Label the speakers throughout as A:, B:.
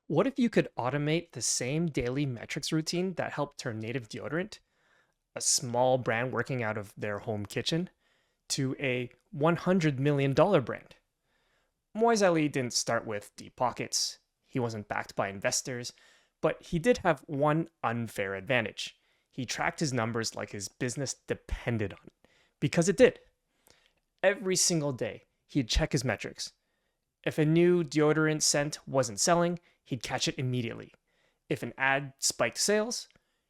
A: What if you could automate the same daily metrics routine that helped turn Native Deodorant, a small brand working out of their home kitchen, to a $100 million brand? Moiz Ali didn't start with deep pockets. He wasn't backed by investors, but he did have one unfair advantage. He tracked his numbers like his business depended on it, because it did. Every single day, he'd check his metrics. If a new deodorant scent wasn't selling, he'd catch it immediately. If an ad spiked sales,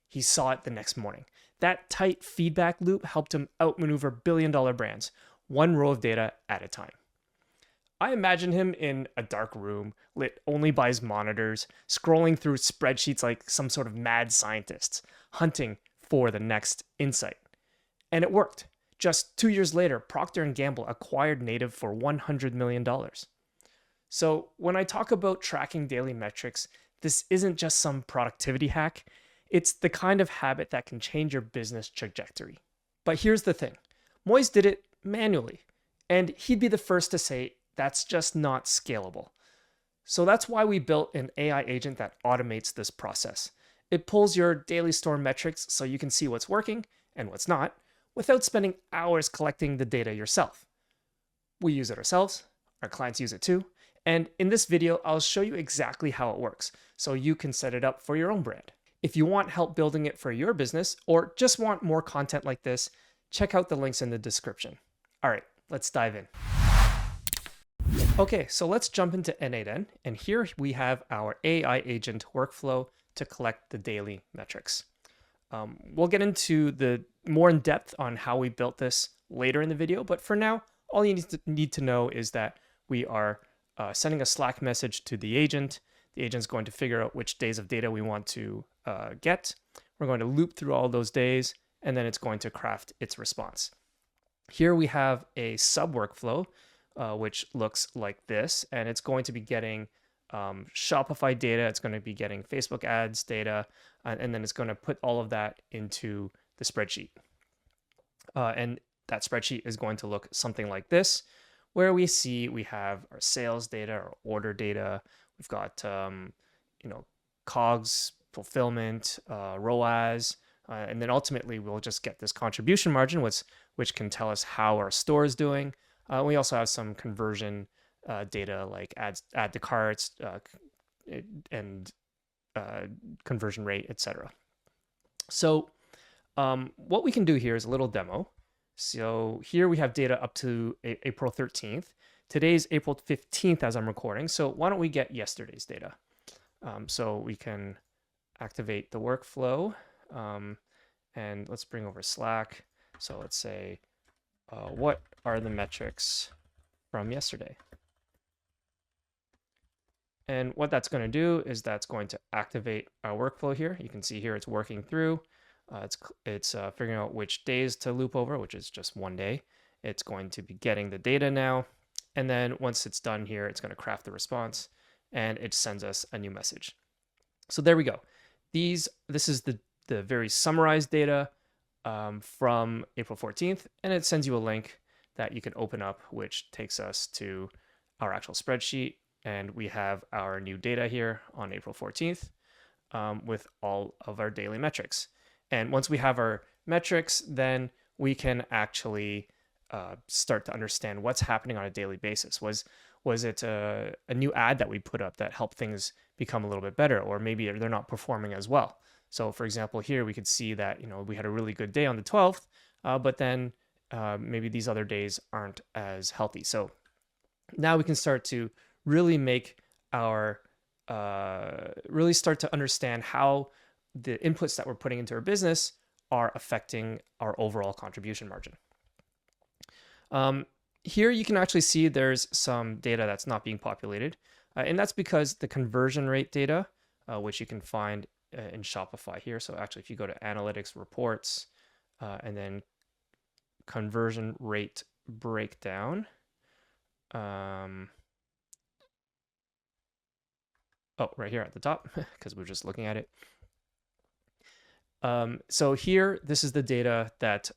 A: he saw it the next morning. That tight feedback loop helped him outmaneuver billion-dollar brands, one row of data at a time. I imagine him in a dark room, lit only by his monitors, scrolling through spreadsheets like some sort of mad scientist, hunting for the next insight. And it worked. Just 2 years later, Procter & Gamble acquired Native for $100 million. So when I talk about tracking daily metrics, this isn't just some productivity hack. It's the kind of habit that can change your business trajectory. But here's the thing. Moiz did it manually, and he'd be the first to say that's just not scalable. So that's why we built an AI agent that automates this process. It pulls your daily store metrics so you can see what's working and what's not without spending hours collecting the data yourself. We use it ourselves, our clients use it too, and in this video, I'll show you exactly how it works so you can set it up for your own brand. If you want help building it for your business or just want more content like this, check out the links in the description. All right, let's dive in. Okay, so let's jump into N8N, and here we have our AI agent workflow to collect the daily metrics. We'll get into the more in depth on how we built this later in the video, but for now, all you need to know is that we are sending a Slack message to the agent. The agent's going to figure out which days of data we want to get. We're going to loop through all those days, and then it's going to craft its response. Here we have a sub workflow, which looks like this, and it's going to be getting Shopify data. It's going to be getting Facebook ads data, and then it's going to put all of that into the spreadsheet. And that spreadsheet is going to look something like this, where we have our sales data, our order data. We've got COGS, fulfillment, ROAS, and then ultimately we'll just get this contribution margin, which can tell us how our store is doing. We also have some conversion data like add to carts and conversion rate, etc. So what we can do here is a little demo. So here we have data up to April 13th. Today's April 15th as I'm recording. So why don't we get yesterday's data? So we can activate the workflow and let's bring over Slack. So let's say, what are the metrics from yesterday? And what that's going to do is that's going to activate our workflow here. You can see here it's working through. It's figuring out which days to loop over, which is just one day. It's going to be getting the data now. And then once it's done here, it's going to craft the response and it sends us a new message. So there we go. This is the very summarized data from April 14th, and it sends you a link that you can open up, which takes us to our actual spreadsheet. And we have our new data here on April 14th with all of our daily metrics. And once we have our metrics, then we can actually start to understand what's happening on a daily basis. Was it a new ad that we put up that helped things become a little bit better, or maybe they're not performing as well? So for example, here we could see that we had a really good day on the 12th, but then maybe these other days aren't as healthy. So now we can start to really make really start to understand how the inputs that we're putting into our business are affecting our overall contribution margin. Here you can actually see there's some data that's not being populated, and that's because the conversion rate data, which you can find in Shopify here. So actually, if you go to Analytics Reports and then Conversion Rate Breakdown, right here at the top, because we're just looking at it. So here, this is the data that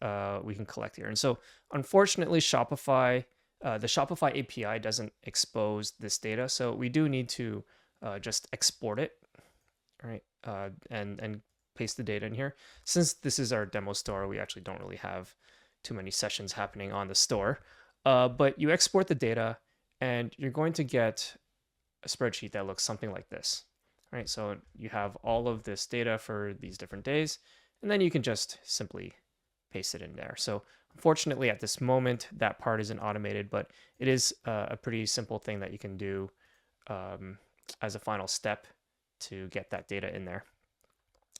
A: we can collect here. And so unfortunately, Shopify, the Shopify API doesn't expose this data. So we do need to just export it, right? And paste the data in here. Since this is our demo store, we actually don't really have too many sessions happening on the store. But you export the data, and you're going to get a spreadsheet that looks something like this, right? So you have all of this data for these different days, and then you can just simply paste it in there. So unfortunately, at this moment, that part isn't automated, but it is a pretty simple thing that you can do as a final step to get that data in there.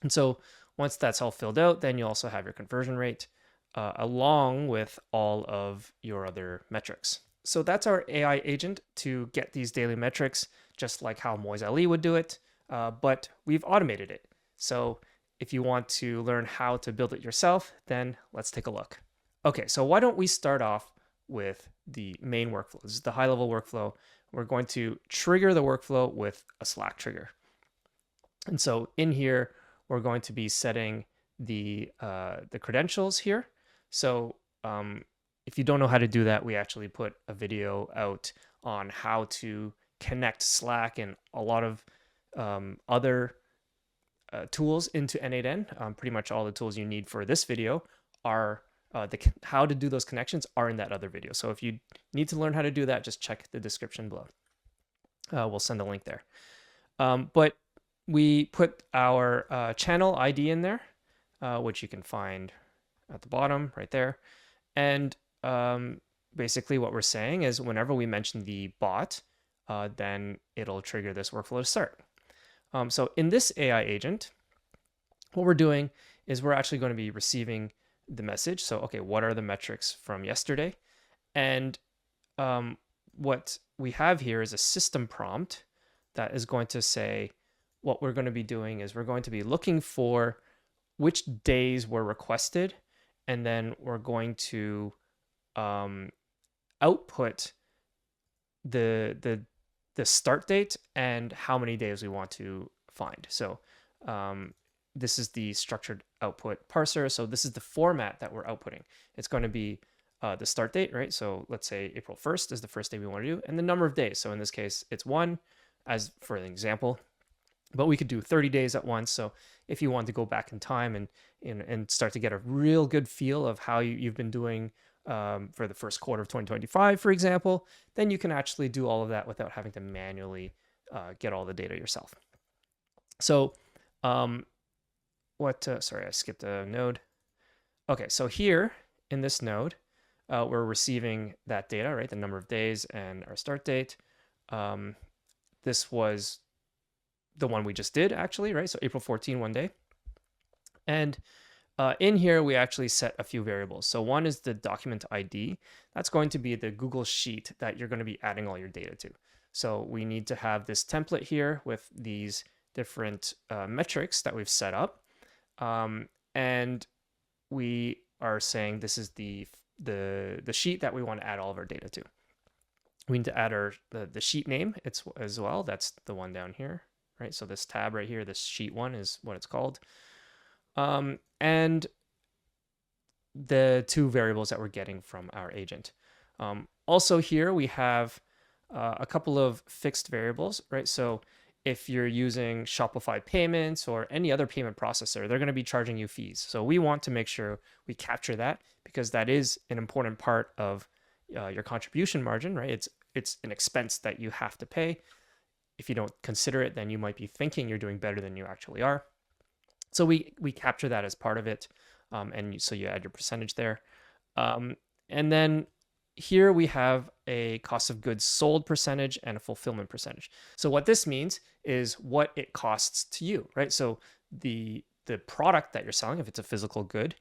A: And so once that's all filled out, then you also have your conversion rate along with all of your other metrics. So that's our AI agent to get these daily metrics, just like how Moiz Ali would do it, but we've automated it. So if you want to learn how to build it yourself, then let's take a look. Okay, so why don't we start off with the main workflow? This is the high-level workflow. We're going to trigger the workflow with a Slack trigger. And so in here, we're going to be setting the credentials here. So if you don't know how to do that, we actually put a video out on how to connect Slack and a lot of other tools into N8N. Pretty much all the tools you need for this video are how to do those connections are in that other video. So if you need to learn how to do that, just check the description below. We'll send a link there. But we put our channel ID in there, which you can find at the bottom right there. And basically what we're saying is whenever we mention the bot, then it'll trigger this workflow to start. So in this AI agent, what we're doing is we're actually going to be receiving the message. So, okay, what are the metrics from yesterday? And what we have here is a system prompt that is going to say, what we're going to be doing is we're going to be looking for which days were requested, and then we're going to output the start date and how many days we want to find. So this is the structured output parser. So this is the format that we're outputting. It's going to be the start date, right? So let's say April 1st is the first day we want to do, and the number of days. So in this case, it's 1, as for an example. But we could do 30 days at once. So if you want to go back in time and start to get a real good feel of how you've been doing for the first quarter of 2025, for example, then you can actually do all of that without having to manually get all the data yourself. So sorry, I skipped a node. Okay, so here in this node, we're receiving that data, right? The number of days and our start date. This was the one we just did actually, right? So April 14, one day. And in here, we actually set a few variables. So one is the document ID. That's going to be the Google Sheet that you're going to be adding all your data to. So we need to have this template here with these different metrics that we've set up. And we are saying this is the sheet that we want to add all of our data to. We need to add the sheet name as well. That's the one down here, right? So this tab right here, this sheet 1 is what it's called. And the 2 variables that we're getting from our agent. Also here we have a couple of fixed variables, right? So if you're using Shopify payments or any other payment processor, they're going to be charging you fees. So we want to make sure we capture that because that is an important part of your contribution margin, right? It's an expense that you have to pay. If you don't consider it, then you might be thinking you're doing better than you actually are. So we capture that as part of it, so you add your percentage there. And then here we have a cost of goods sold percentage and a fulfillment percentage. So what this means is what it costs to you, right? So the product that you're selling, if it's a physical good,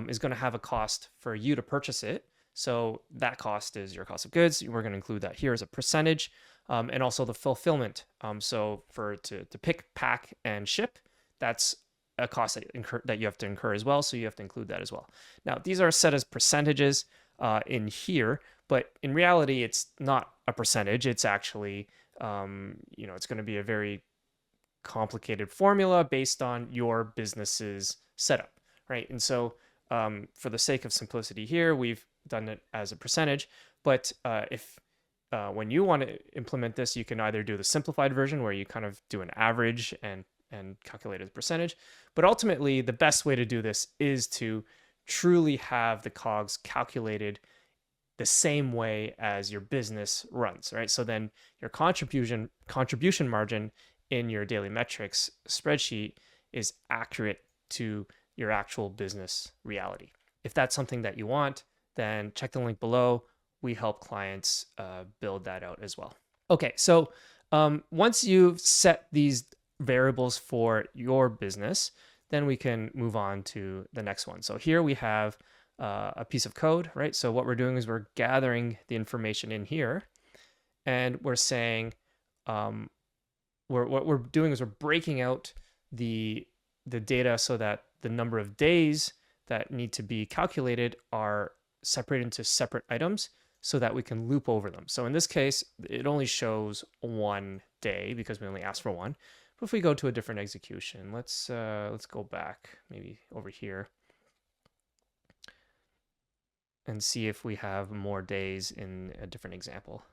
A: is going to have a cost for you to purchase it. So that cost is your cost of goods. We're going to include that here as a percentage, and also the fulfillment. So to pick, pack, and ship, that's a cost that you have to incur as well. So you have to include that as well. Now, these are set as percentages in here, but in reality, it's not a percentage. It's actually, it's going to be a very complicated formula based on your business's setup, right? And so for the sake of simplicity here, we've done it as a percentage, but if when you want to implement this, you can either do the simplified version where you kind of do an average and calculate a percentage. But ultimately, the best way to do this is to truly have the COGS calculated the same way as your business runs, right? So then your contribution margin in your daily metrics spreadsheet is accurate to your actual business reality. If that's something that you want, then check the link below. We help clients build that out as well. Okay, so once you've set these variables for your business, then we can move on to the next one. So here we have a piece of code, right? So what we're doing is we're gathering the information in here, and we're saying, what we're doing is we're breaking out the data so that the number of days that need to be calculated are separated into separate items so that we can loop over them. So in this case, it only shows 1 day because we only asked for one. But if we go to a different execution, let's go back maybe over here and see if we have more days in a different example.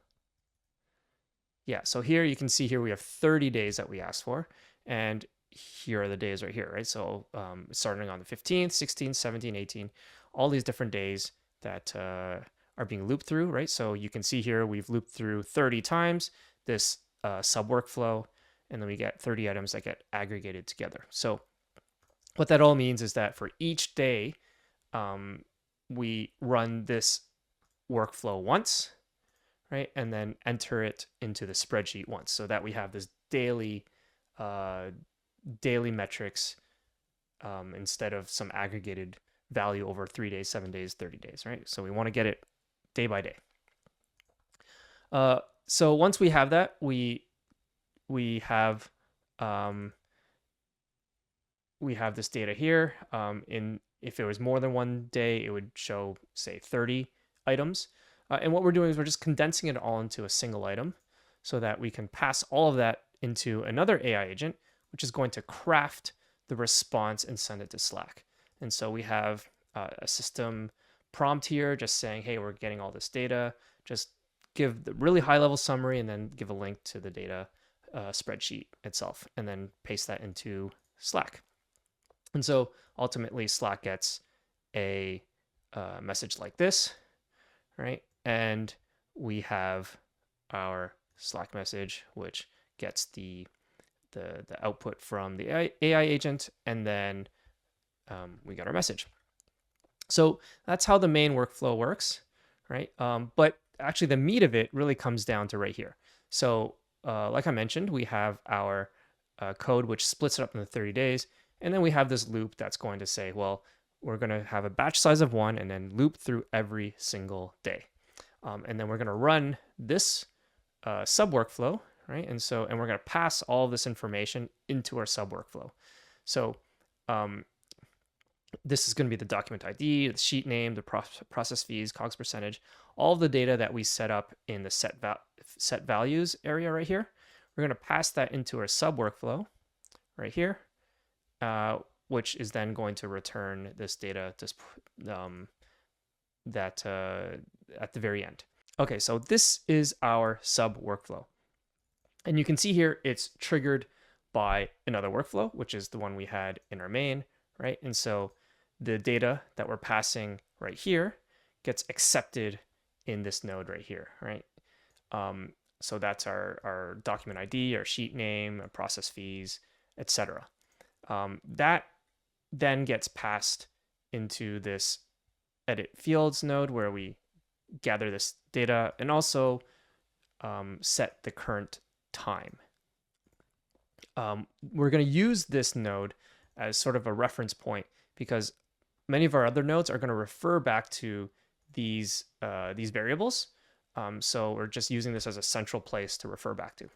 A: Yeah, so here you can see here we have 30 days that we asked for, and here are the days right here, right? So starting on the 15th, 16th, 17th, 18th, all these different days that are being looped through, right? So you can see here we've looped through 30 times this sub workflow, and then we get 30 items that get aggregated together. So what that all means is that for each day, we run this workflow once, right? And then enter it into the spreadsheet once so that we have this daily metrics instead of some aggregated value over 3 days, 7 days, 30 days, right? So we want to get it day by day. So once we have that, we have this data here. If it was more than 1 day, it would show, say, 30 items. And what we're doing is we're just condensing it all into a single item so that we can pass all of that into another AI agent, which is going to craft the response and send it to Slack. And so we have a system prompt here just saying, hey, we're getting all this data. Just give the really high level summary and then give a link to the data spreadsheet itself, and then paste that into Slack. And so ultimately Slack gets a message like this, right? And we have our Slack message, which gets the output from the AI agent, and then we got our message. So that's how the main workflow works, right? But actually the meat of it really comes down to right here. So like I mentioned, we have our code which splits it up into 30 days, and then we have this loop that's going to say, well, we're going to have a batch size of 1 and then loop through every single day. And then we're going to run this sub workflow, right? And we're going to pass all this information into our sub workflow. So this is going to be the document ID, the sheet name, the process fees, COGS percentage, all of the data that we set up in the set values area right here. We're going to pass that into our sub workflow right here, which is then going to return this data at the very end. Okay, so this is our sub workflow. And you can see here it's triggered by another workflow, which is the one we had in our main, right? And so the data that we're passing right here gets accepted in this node right here, right? So that's our document ID, our sheet name, our process fees, etc. That then gets passed into this edit fields node where we gather this data and also set the current time. We're going to use this node as sort of a reference point because many of our other nodes are going to refer back to these variables. So we're just using this as a central place to refer back to.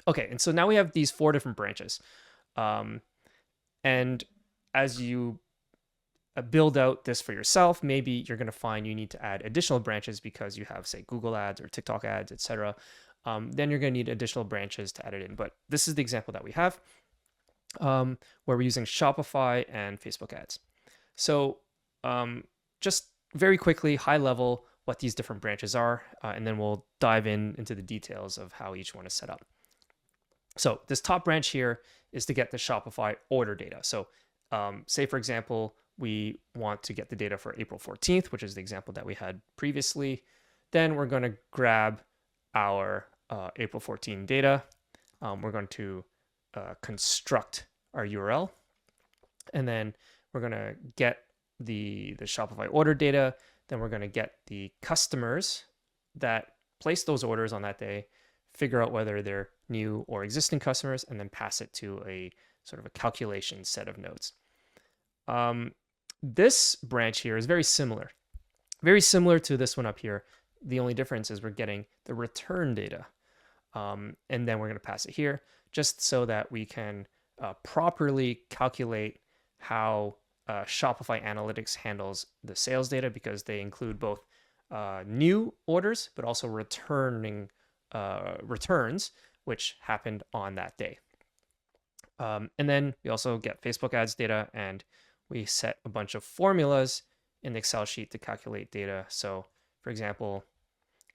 A: Okay, and so now we have these 4 different branches. And as you build out this for yourself, maybe you're going to find you need to add additional branches because you have, say, Google ads or TikTok ads, etc. Then you're going to need additional branches to add it in. But this is the example that we have where we're using Shopify and Facebook ads. So just very quickly, high level, what these different branches are, and then we'll dive into the details of how each one is set up. So this top branch here is to get the Shopify order data. So say, for example, we want to get the data for April 14th, which is the example that we had previously. Then we're going to grab our April 14 data. We're going to construct our URL, and then we're going to get the Shopify order data. Then we're going to get the customers that placed those orders on that day, figure out whether they're new or existing customers, and then pass it to a sort of a calculation set of nodes. This branch here is very similar to this one up here. The only difference is we're getting the return data, and then we're going to pass it here just so that we can properly calculate how Shopify Analytics handles the sales data, because they include both new orders but also returns which happened on that day. And then we also get Facebook ads data, and we set a bunch of formulas in the Excel sheet to calculate data. So for example,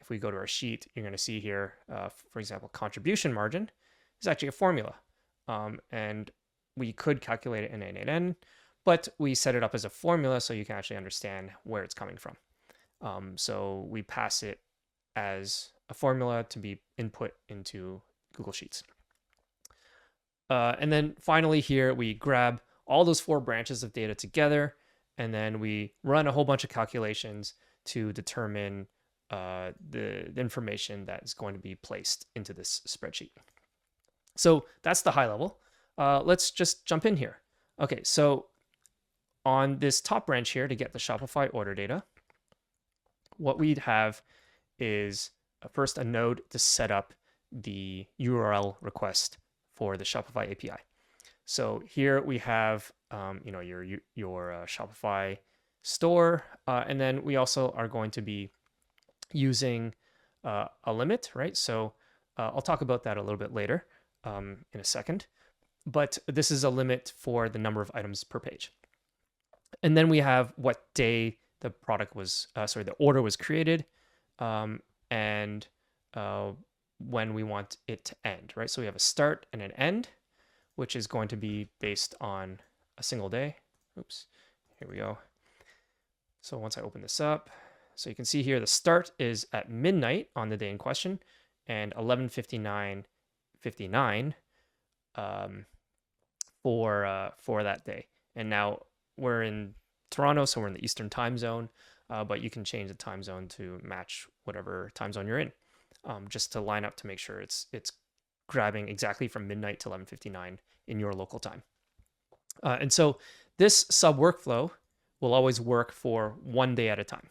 A: if we go to our sheet, you're going to see here, for example, contribution margin is actually a formula. And we could calculate it in N8N, but we set it up as a formula so you can actually understand where it's coming from. So we pass it as a formula to be input into Google Sheets. And then finally here, we grab all those 4 branches of data together, and then we run a whole bunch of calculations to determine the information that is going to be placed into this spreadsheet. So that's the high level. Let's just jump in here. Okay, so on this top branch here, to get the Shopify order data, what we'd have is first a node to set up the URL request for the Shopify API. So here we have your Shopify store, and then we also are going to be using a limit, right? So I'll talk about that a little bit later in a second, but this is a limit for the number of items per page. And then we have what day the product was, the order was created, and when we want it to end, right? So we have a start and an end, which is going to be based on a single day. Oops, here we go. So once I open this up, so you can see here the start is at midnight on the day in question, and 11:59:59 for that day. And now we're in Toronto, so we're in the Eastern time zone, but you can change the time zone to match whatever time zone you're in, just to line up to make sure it's grabbing exactly from midnight to 11:59 in your local time. And so this sub workflow will always work for one day at a time.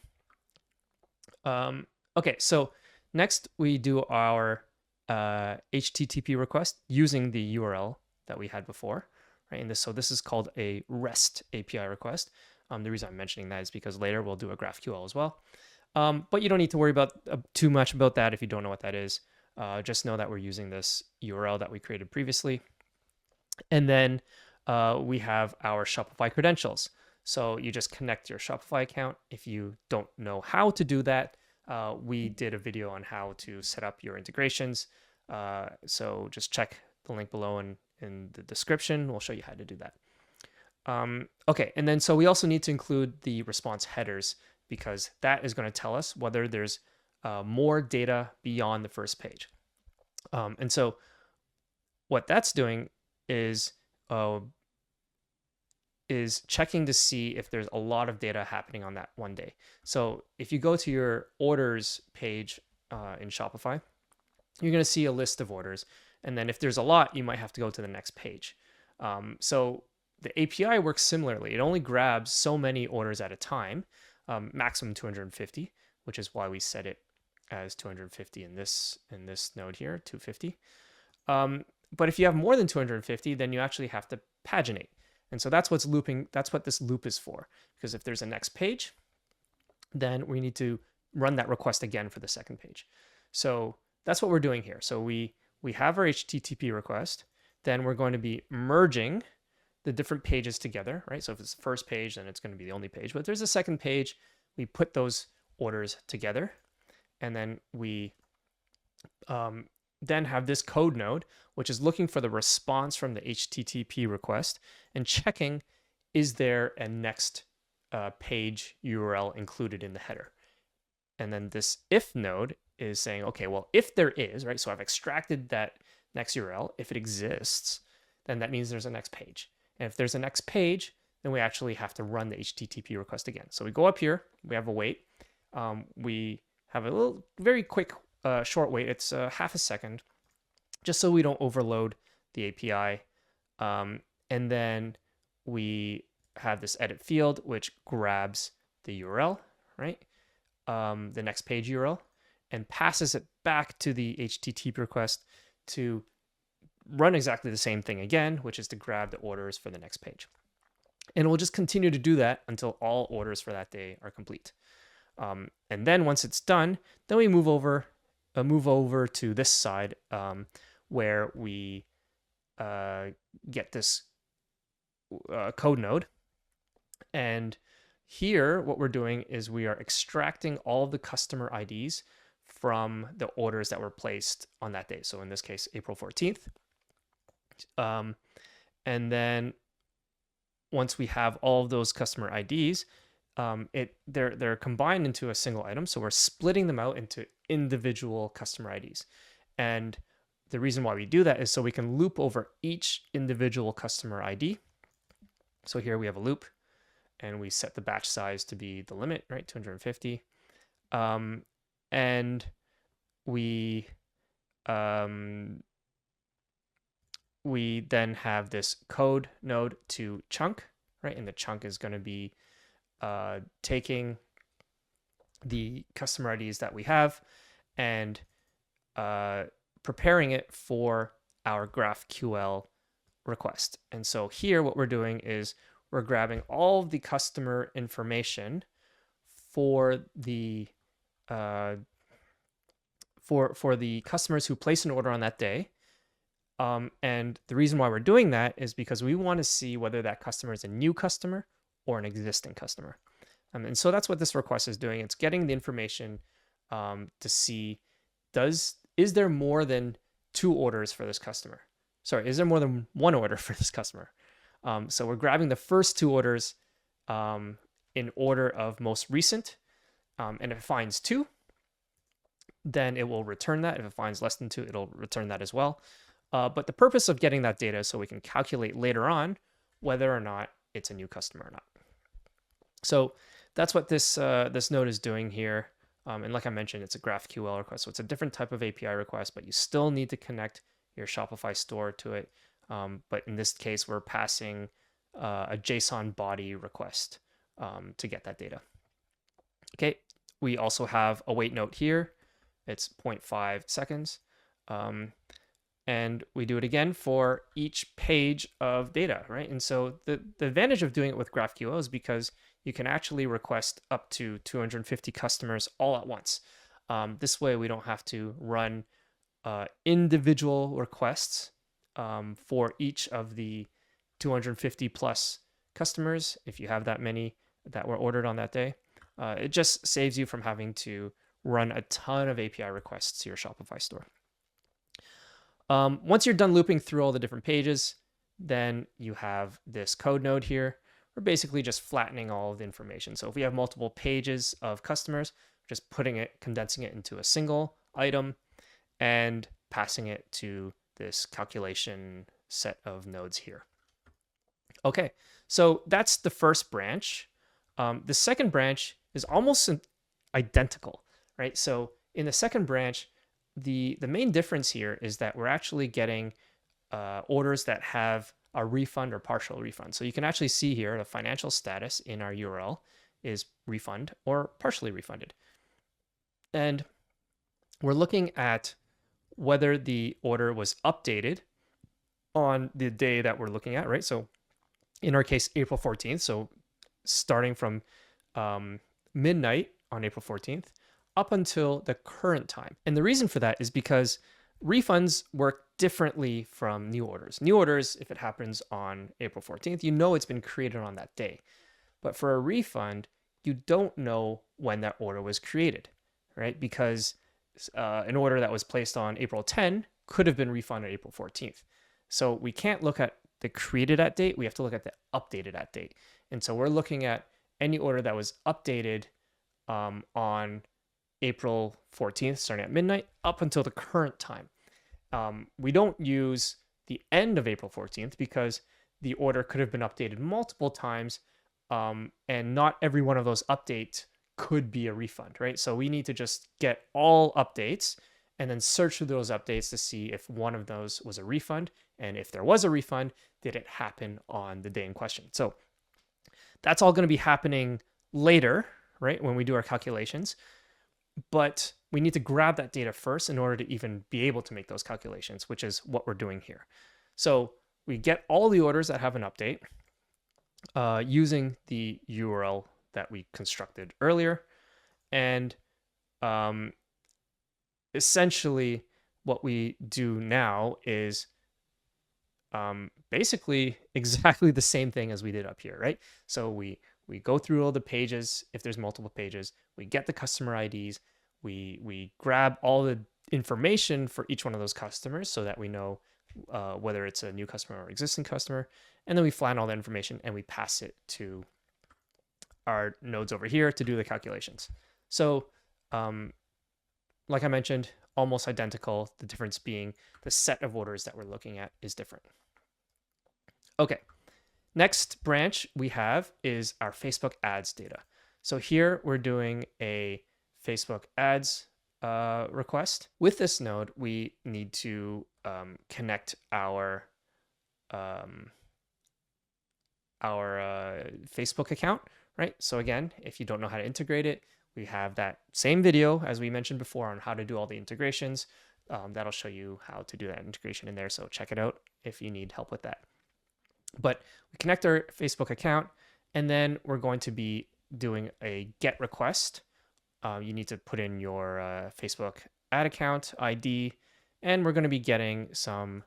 A: Okay, so next we do our HTTP request using the URL that we had before, right? And so this is called a REST API request. The reason I'm mentioning that is because later we'll do a GraphQL as well. But you don't need to worry about too much about that if you don't know what that is. Just know that we're using this URL that we created previously. And then we have our Shopify credentials. So you just connect your Shopify account. If you don't know how to do that, we did a video on how to set up your integrations. So just check the link below in the description. We'll show you how to do that. Okay, and then so we also need to include the response headers, because that is going to tell us whether there's more data beyond the first page. And so what that's doing is checking to see if there's a lot of data happening on that one day. So if you go to your orders page in Shopify, you're going to see a list of orders. And then if there's a lot, you might have to go to the next page. So the API works similarly. It only grabs so many orders at a time, maximum 250, which is why we set it as 250 in this node here, 250. But if you have more than 250, then you actually have to paginate. And so that's what's looping. That's what this loop is for. Because if there's a next page, then we need to run that request again for the second page. So that's what we're doing here. So we have our HTTP request. Then we're going to be merging the different pages together, right? So if it's the first page, then it's going to be the only page. But if there's a second page, we put those orders together. And then we then have this code node, which is looking for the response from the HTTP request and checking, is there a next page URL included in the header? And then this if node is saying, okay, well, if there is, right? So I've extracted that next URL. If it exists, then that means there's a next page. And if there's a next page, then we actually have to run the HTTP request again. So we go up here, we have a wait. We have a little, very quick, short wait. It's half a second, just so we don't overload the API. And then we have this edit field, which grabs the URL, right? The next page URL, and passes it back to the HTTP request to run exactly the same thing again, which is to grab the orders for the next page. And we'll just continue to do that until all orders for that day are complete. And then once it's done, then we move over to this side where we get this code node. And here, what we're doing is we are extracting all of the customer IDs from the orders that were placed on that day. So in this case, April 14th. And then once we have all of those customer IDs, they're combined into a single item. So we're splitting them out into individual customer IDs. And the reason why we do that is so we can loop over each individual customer ID. So here we have a loop, and we set the batch size to be the limit, right? 250. And we then have this code node to chunk, right? And the chunk is going to be taking the customer IDs that we have and preparing it for our GraphQL request. And so here what we're doing is we're grabbing all of the customer information for the for the customers who place an order on that day. And the reason why we're doing that is because we want to see whether that customer is a new customer or an existing customer. And so that's what this request is doing. It's getting the information to see, is there more than 2 orders for this customer? Sorry, is there more than 1 order for this customer? So we're grabbing the first 2 orders in order of most recent. And if it finds 2, then it will return that. If it finds less than 2, it'll return that as well. But the purpose of getting that data is so we can calculate later on whether or not it's a new customer or not. So that's what this node is doing here. And like I mentioned, it's a GraphQL request. So it's a different type of API request, but you still need to connect your Shopify store to it. But in this case, we're passing a JSON body request to get that data. Okay, we also have a wait note here. It's 0.5 seconds. And we do it again for each page of data, right? And so the advantage of doing it with GraphQL is because you can actually request up to 250 customers all at once. This way, we don't have to run individual requests for each of the 250 plus customers, if you have that many that were ordered on that day. It just saves you from having to run a ton of API requests to your Shopify store. Once you're done looping through all the different pages, then you have this code node here. We're basically just flattening all of the information. So if we have multiple pages of customers, just condensing it into a single item and passing it to this calculation set of nodes here. Okay, so that's the first branch. The second branch is almost identical, right? So in the second branch, the main difference here is that we're actually getting orders that have a refund or partial refund. So you can actually see here the financial status in our URL is refund or partially refunded. And we're looking at whether the order was updated on the day that we're looking at, right? So in our case, April 14th. So starting from midnight on April 14th up until the current time. And the reason for that is because refunds work differently from new orders. New orders, if it happens on April 14th, you know it's been created on that day. But for a refund, you don't know when that order was created, right? Because an order that was placed on April 10 could have been refunded on April 14th. So we can't look at the created at date. We have to look at the updated at date. And so we're looking at any order that was updated on April 14th, starting at midnight, up until the current time. We don't use the end of April 14th because the order could have been updated multiple times, and not every one of those updates could be a refund, right? So we need to just get all updates and then search through those updates to see if one of those was a refund. And if there was a refund, did it happen on the day in question? So that's all going to be happening later, right, when we do our calculations. But we need to grab that data first in order to even be able to make those calculations, which is what we're doing here. So we get all the orders that have an update using the URL that we constructed earlier. And essentially what we do now is basically exactly the same thing as we did up here, right? So we go through all the pages. If there's multiple pages, we get the customer IDs. We grab all the information for each one of those customers so that we know whether it's a new customer or existing customer. And then we flatten all that information and we pass it to our nodes over here to do the calculations. So like I mentioned, almost identical. The difference being the set of orders that we're looking at is different. Okay, next branch we have is our Facebook ads data. So here we're doing a Facebook ads request. With this node, we need to connect our Facebook account, right? So again, if you don't know how to integrate it, we have that same video as we mentioned before on how to do all the integrations. That'll show you how to do that integration in there. So check it out if you need help with that. But we connect our Facebook account, and then we're going to be doing a GET request. You need to put in your Facebook ad account ID, and we're going to be getting some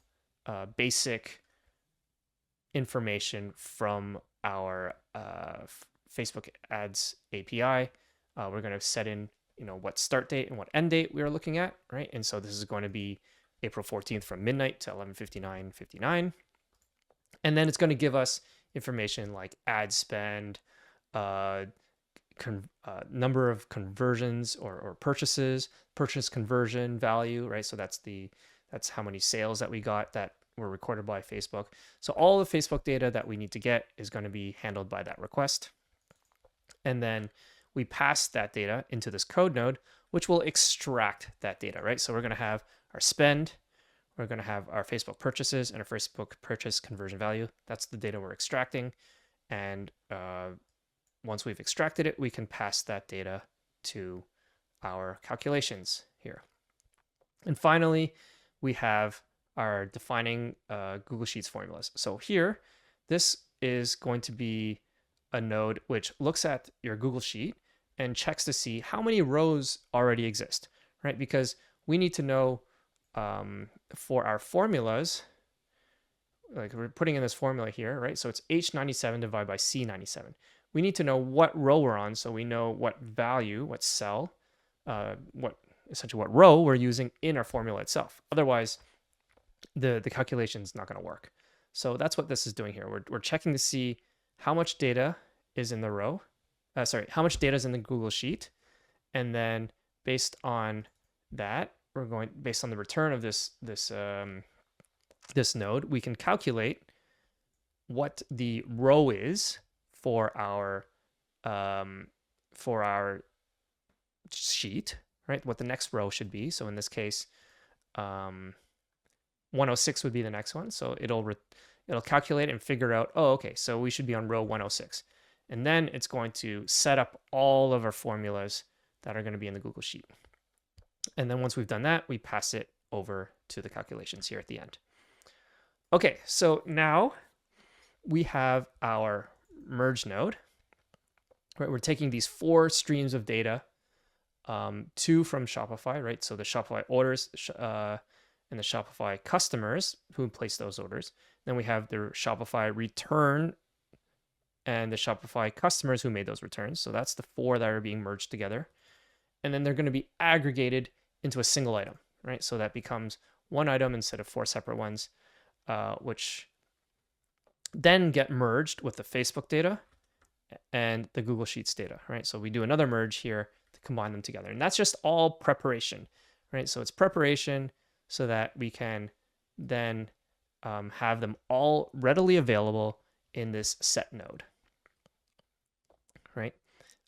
A: basic information from our Facebook ads API. We're going to set in, what start date and what end date we are looking at, right? And so this is going to be April 14th from midnight to 11:59:59. And then it's going to give us information like ad spend, number of conversions or purchases, purchase conversion value, right? So that's how many sales that we got that were recorded by Facebook. So all the Facebook data that we need to get is going to be handled by that request. And then we pass that data into this code node, which will extract that data, right? So we're going to have our spend, we're going to have our Facebook purchases, and our Facebook purchase conversion value. That's the data we're extracting. And once we've extracted it, we can pass that data to our calculations here. And finally, we have our defining Google Sheets formulas. So here, this is going to be a node which looks at your Google Sheet and checks to see how many rows already exist, right? Because we need to know for our formulas, like we're putting in this formula here, right? So it's H97 divided by C97. We need to know what row we're on so we know what value, what cell, essentially what row we're using in our formula itself. Otherwise, the calculation is not going to work. So that's what this is doing here. We're checking to see how much data is in the row. How much data is in the Google Sheet. And then based on that, based on the return of this node, we can calculate what the row is for our sheet, right? What the next row should be. So in this case, 106 would be the next one. So it'll calculate and figure out, oh, okay, so we should be on row 106. And then it's going to set up all of our formulas that are going to be in the Google Sheet. And then once we've done that, we pass it over to the calculations here at the end. Okay, so now we have our merge node. Right, we're taking these 4 streams of data, 2 from Shopify, right? So the Shopify orders and the Shopify customers who place those orders. Then we have the Shopify return and the Shopify customers who made those returns. So that's the 4 that are being merged together. And then they're going to be aggregated into a single item, right? So that becomes one item instead of 4 separate ones, which then get merged with the Facebook data and the Google Sheets data, right? So we do another merge here to combine them together. And that's just all preparation, right? So it's preparation so that we can then have them all readily available in this set node, right?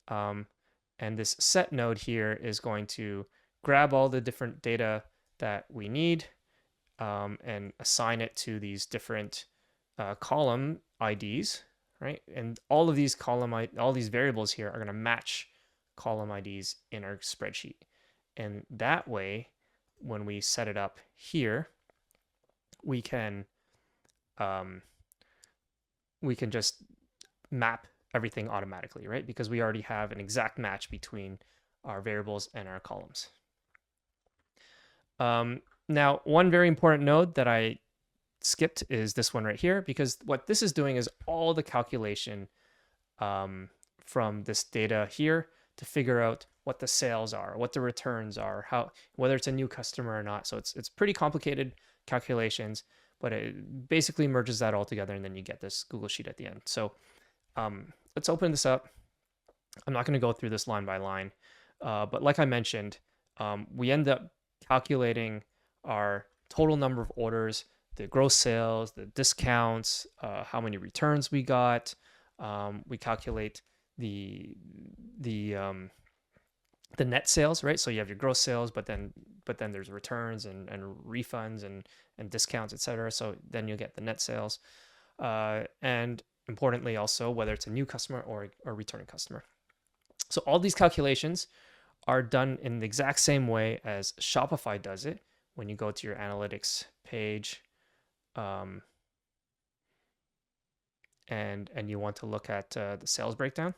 A: And this set node here is going to grab all the different data that we need and assign it to these different column IDs, right? And all of these all these variables here are going to match column IDs in our spreadsheet. And that way, when we set it up here, we can just map everything automatically, right? Because we already have an exact match between our variables and our columns. Now, one very important node that I skipped is this one right here, because what this is doing is all the calculation from this data here to figure out what the sales are, what the returns are, whether it's a new customer or not. So it's pretty complicated calculations, but it basically merges that all together, and then you get this Google Sheet at the end. So let's open this up. I'm not going to go through this line by line, but like I mentioned, we end up calculating our total number of orders, the gross sales, the discounts, how many returns we got. We calculate the net sales, right? So you have your gross sales, but then there's returns and refunds and discounts, etc. So then you'll get the net sales, and importantly also whether it's a new customer or a returning customer. So all these calculations are done in the exact same way as Shopify does it. When you go to your analytics page, and you want to look at the sales breakdown,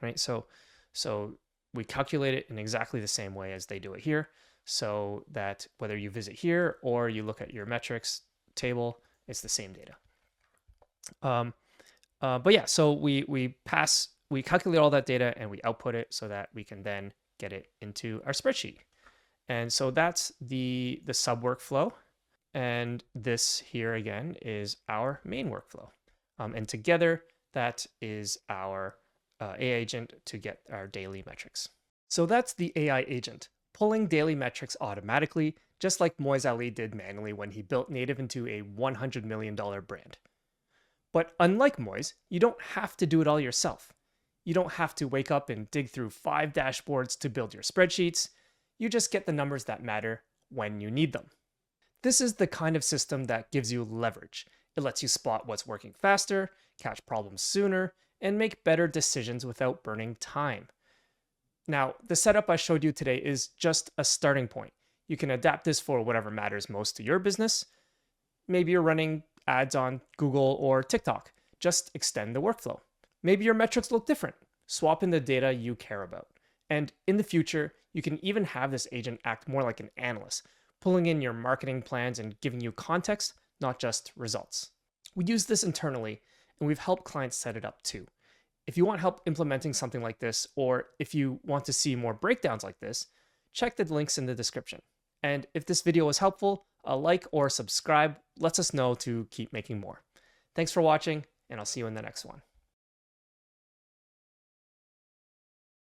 A: right? So we calculate it in exactly the same way as they do it here, so that whether you visit here or you look at your metrics table, it's the same data. But yeah, so we calculate all that data and we output it so that we can then get it into our spreadsheet. And so that's the sub workflow. And this here again is our main workflow. And together that is our AI agent to get our daily metrics. So that's the AI agent, pulling daily metrics automatically, just like Moiz Ali did manually when he built Native into a $100 million brand. But unlike Moiz, you don't have to do it all yourself. You don't have to wake up and dig through 5 dashboards to build your spreadsheets. You just get the numbers that matter when you need them. This is the kind of system that gives you leverage. It lets you spot what's working faster, catch problems sooner, and make better decisions without burning time. Now, the setup I showed you today is just a starting point. You can adapt this for whatever matters most to your business. Maybe you're running ads on Google or TikTok. Just extend the workflow. Maybe your metrics look different. Swap in the data you care about. And in the future, you can even have this agent act more like an analyst, pulling in your marketing plans and giving you context, not just results. We use this internally, and we've helped clients set it up too. If you want help implementing something like this, or if you want to see more breakdowns like this, check the links in the description. And if this video was helpful, a like or subscribe lets us know to keep making more. Thanks for watching, and I'll see you in the next one.